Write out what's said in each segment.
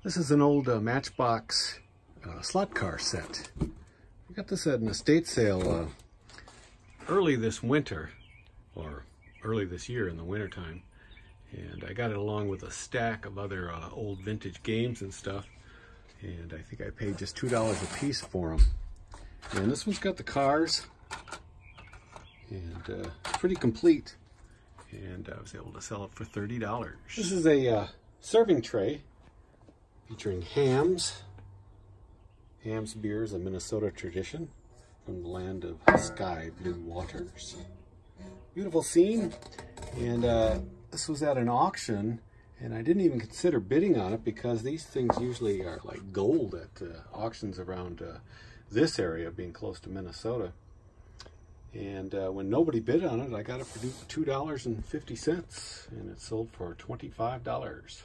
This is an old Matchbox slot car set. I got this at an estate sale early this winter, or early this year in the wintertime. And I got it along with a stack of other old vintage games and stuff. And I think I paid just $2 a piece for them. And this one's got the cars, and pretty complete. And I was able to sell it for $30. This is a serving tray featuring hams. Hams beer is a Minnesota tradition from the land of sky blue waters. Beautiful scene. And this was at an auction, and I didn't even consider bidding on it because these things usually are like gold at auctions around this area, being close to Minnesota. And when nobody bid on it, I got it for $2.50, and it sold for $25.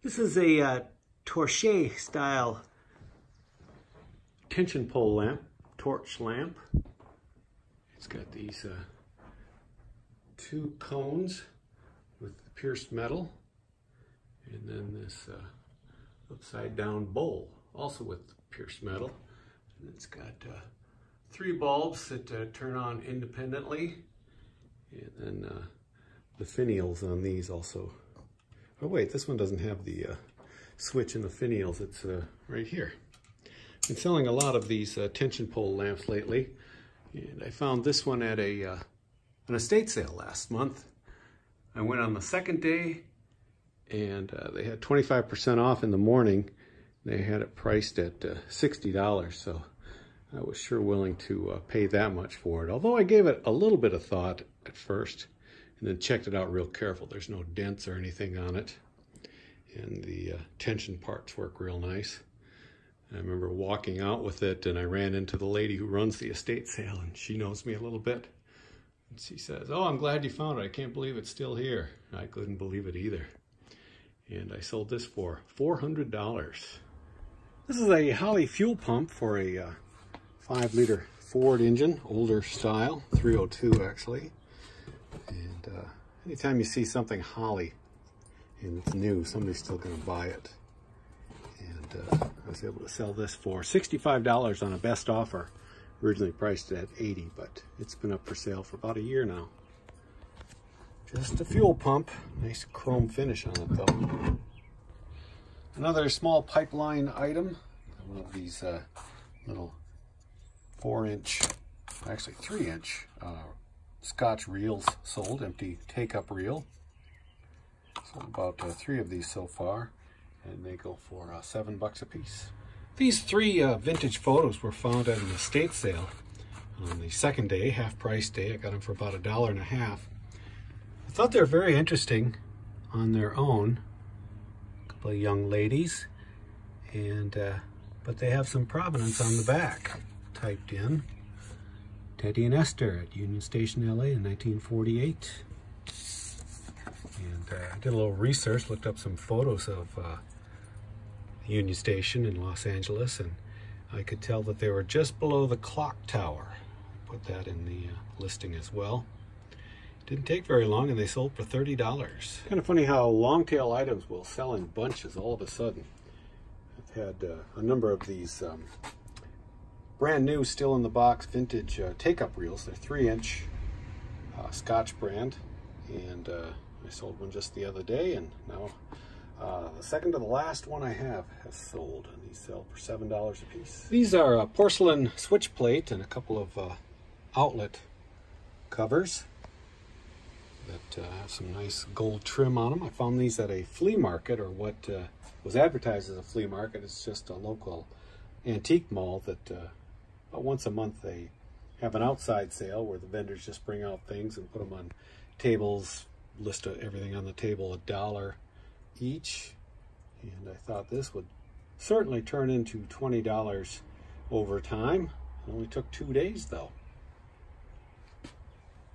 This is a torche style tension pole lamp, torch lamp. It's got these two cones with pierced metal, and then this upside down bowl, also with pierced metal. And it's got 3 bulbs that turn on independently, and then the finials on these also. Oh wait, this one doesn't have the switch in the finials. It's right here. Been selling a lot of these tension pole lamps lately, and I found this one at an estate sale last month. I went on the second day, and they had 25% off in the morning. They had it priced at $60, so I was sure willing to pay that much for it. Although I gave it a little bit of thought at first, and then checked it out real careful. There's no dents or anything on it, and the tension parts work real nice. I remember walking out with it, and I ran into the lady who runs the estate sale, and she knows me a little bit. And she says, "Oh, I'm glad you found it. I can't believe it's still here." I couldn't believe it either. And I sold this for $400. This is a Holley fuel pump for a 5-liter Ford engine, older style, 302 actually. And anytime you see something Holley and it's new, somebody's still going to buy it. And I was able to sell this for $65 on a best offer. Originally priced at $80, but it's been up for sale for about a year now. Just a fuel pump. Nice chrome finish on it though. Another small pipeline item. One of these little 4-inch, actually 3-inch Scotch reels sold, empty take-up reel. Sold about 3 of these so far, and they go for $7 a piece. These 3 vintage photos were found at an estate sale on the second day, half-price day. I got them for about $1.50. I thought they were very interesting on their own. A couple of young ladies, and but they have some provenance on the back typed in. Teddy and Esther at Union Station, LA in 1948. And I did a little research, looked up some photos of Union Station in Los Angeles, and I could tell that they were just below the clock tower. I put that in the listing as well. Didn't take very long, and they sold for $30. Kind of funny how long-tail items will sell in bunches all of a sudden. I've had a number of these brand new, still in the box, vintage take-up reels. They're 3-inch Scotch brand, and I sold one just the other day, and now the second to the last one I have has sold, and these sell for $7 a piece. These are a porcelain switch plate and a couple of outlet covers that have some nice gold trim on them. I found these at a flea market, or what was advertised as a flea market. It's just a local antique mall that about once a month they have an outside sale where the vendors just bring out things and put them on tables, list everything on the table $1 each. And I thought this would certainly turn into $20 over time. It only took 2 days though.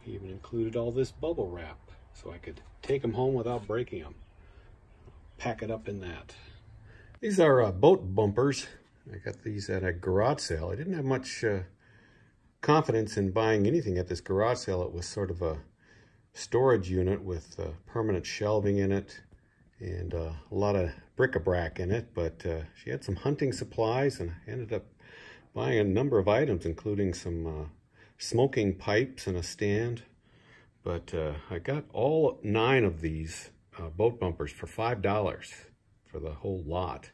He even included all this bubble wrap so I could take them home without breaking them. Pack it up in that. These are boat bumpers. I got these at a garage sale. I didn't have much confidence in buying anything at this garage sale. It was sort of a storage unit with permanent shelving in it, and a lot of bric-a-brac in it, but she had some hunting supplies, and I ended up buying a number of items, including some smoking pipes and a stand. But I got all 9 of these boat bumpers for $5 for the whole lot.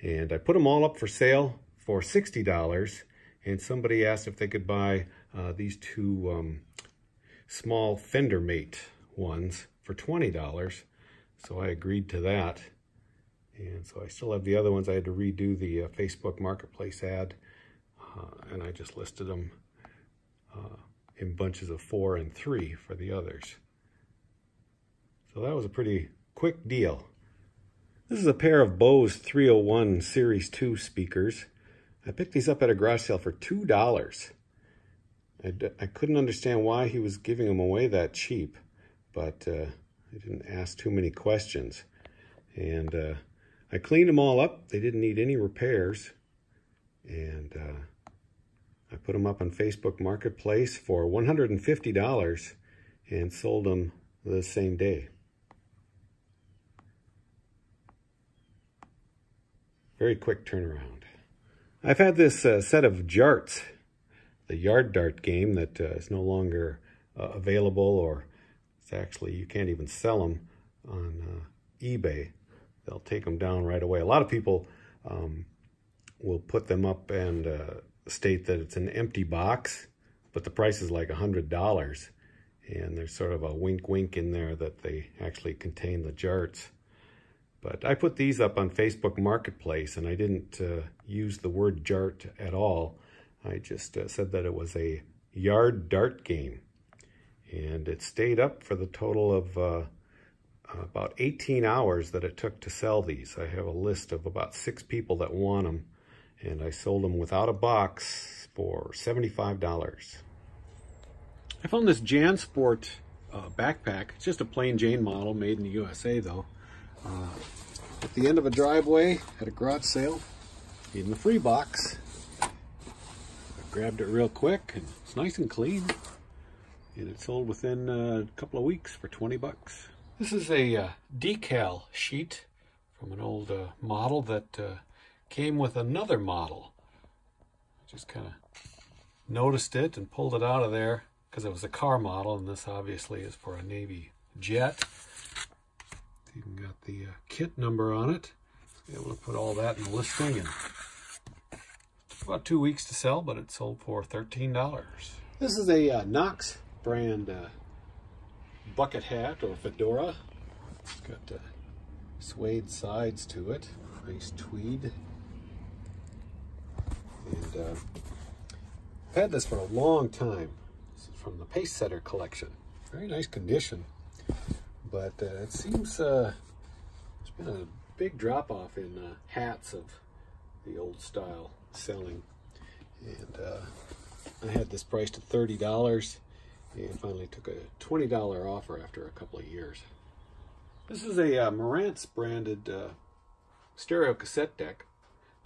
And I put them all up for sale for $60, and somebody asked if they could buy these 2 small fender mate ones for $20. So I agreed to that. And so I still have the other ones. I had to redo the Facebook Marketplace ad, and I just listed them in bunches of 4 and 3 for the others. So that was a pretty quick deal. This is a pair of Bose 301 Series 2 speakers. I picked these up at a garage sale for $2. I couldn't understand why he was giving them away that cheap, but I didn't ask too many questions. And I cleaned them all up. They didn't need any repairs. And I put them up on Facebook Marketplace for $150 and sold them the same day. Very quick turnaround. I've had this set of jarts, the yard dart game that is no longer available, or it's actually, you can't even sell them on eBay. They'll take them down right away. A lot of people will put them up and state that it's an empty box, but the price is like $100. And there's sort of a wink in there that they actually contain the jarts. But I put these up on Facebook Marketplace, and I didn't use the word jart at all. I just said that it was a yard dart game. And it stayed up for the total of about 18 hours that it took to sell these. I have a list of about 6 people that want them, and I sold them without a box for $75. I found this JanSport backpack. It's just a plain Jane model, made in the USA though. At the end of a driveway at a garage sale, in the free box. I grabbed it real quick, and it's nice and clean. And it sold within a couple of weeks for 20 bucks. This is a decal sheet from an old model that came with another model. I just kind of noticed it and pulled it out of there because it was a car model, and this obviously is for a Navy jet. Even got the kit number on it. Be able to put all that in the listing, and took about 2 weeks to sell, but it sold for $13. This is a Knox brand bucket hat or fedora. It's got suede sides to it, nice tweed. And I've had this for a long time. This is from the Pace Setter collection. Very nice condition. But it seems there's been a big drop-off in hats of the old style selling. And I had this priced at $30 and finally took a $20 offer after a couple of years. This is a Marantz branded stereo cassette deck.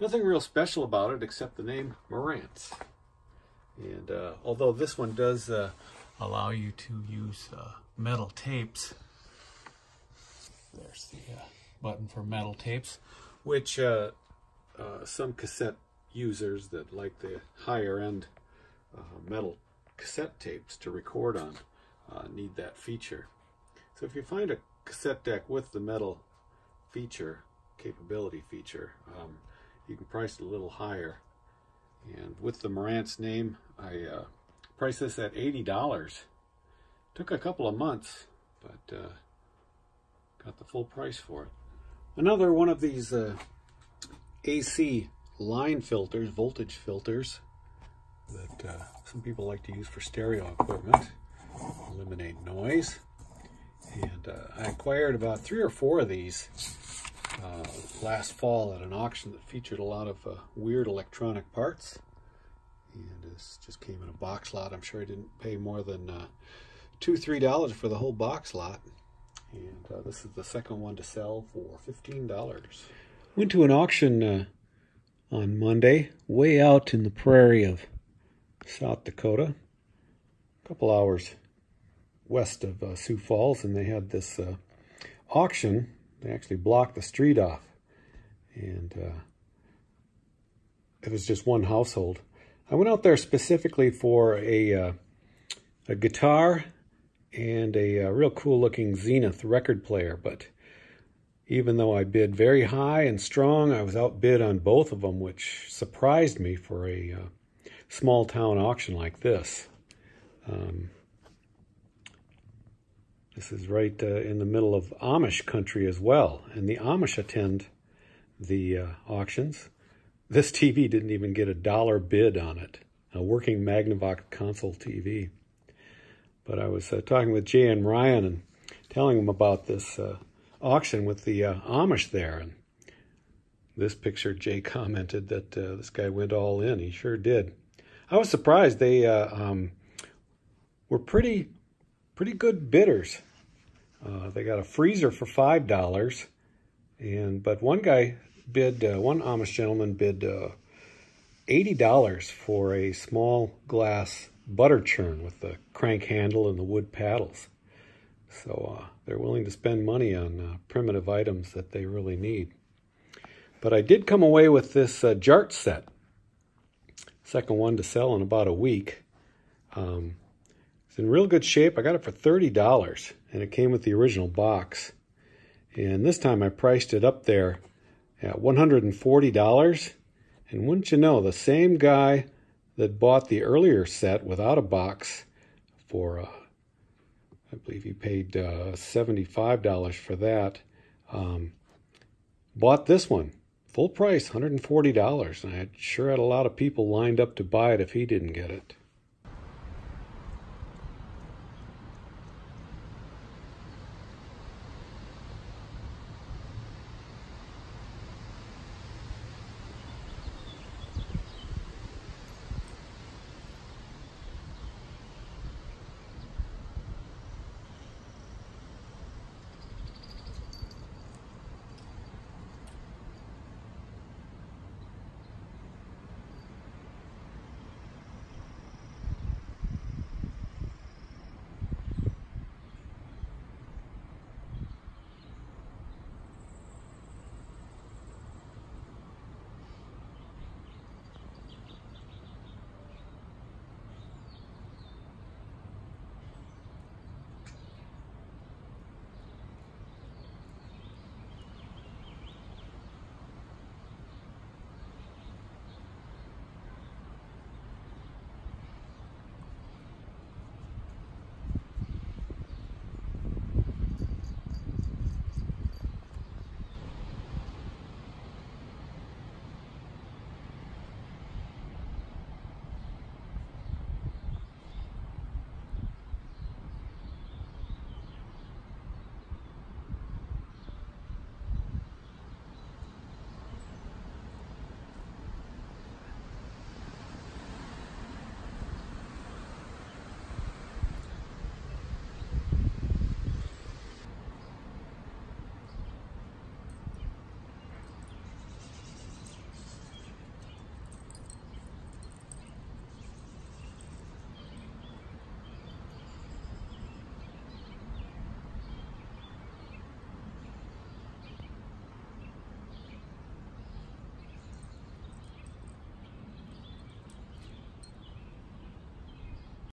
Nothing real special about it except the name Marantz. And although this one does allow you to use metal tapes, there's the button for metal tapes, which some cassette users that like the higher end metal cassette tapes to record on need that feature. So if you find a cassette deck with the metal feature, capability feature, you can price it a little higher. And with the Marantz name, I priced this at $80. Took a couple of months, but got the full price for it. Another one of these AC line filters, voltage filters, that some people like to use for stereo equipment, eliminate noise. And I acquired about 3 or 4 of these last fall at an auction that featured a lot of weird electronic parts. And this just came in a box lot. I'm sure I didn't pay more than $2–3 for the whole box lot. And this is the second one to sell for $15. Went to an auction on Monday, way out in the prairie of South Dakota, a couple hours west of Sioux Falls, and they had this auction. They actually blocked the street off And it was just one household. I went out there specifically for a guitar and a real cool looking Zenith record player, but even though I bid very high and strong, I was outbid on both of them, which surprised me for a small town auction like this. This is right in the middle of Amish country as well, and the Amish attend the auctions. This TV didn't even get $1 bid on it, a working Magnavox console TV. But I was talking with Jay and Ryan and telling them about this auction with the Amish there. And this picture, Jay commented that this guy went all in. He sure did. I was surprised. They were pretty good bidders. They got a freezer for $5, but one guy bid, one Amish gentleman bid $80 for a small glass butter churn with the crank handle and the wood paddles. So they're willing to spend money on primitive items that they really need. But I did come away with this Jart set. Second one to sell in about a week. It's in real good shape. I got it for $30, and it came with the original box. And this time I priced it up there at $140. And wouldn't you know, the same guy that bought the earlier set without a box for, I believe he paid $75 for that, bought this one. Full price, $140. And I sure had a lot of people lined up to buy it if he didn't get it.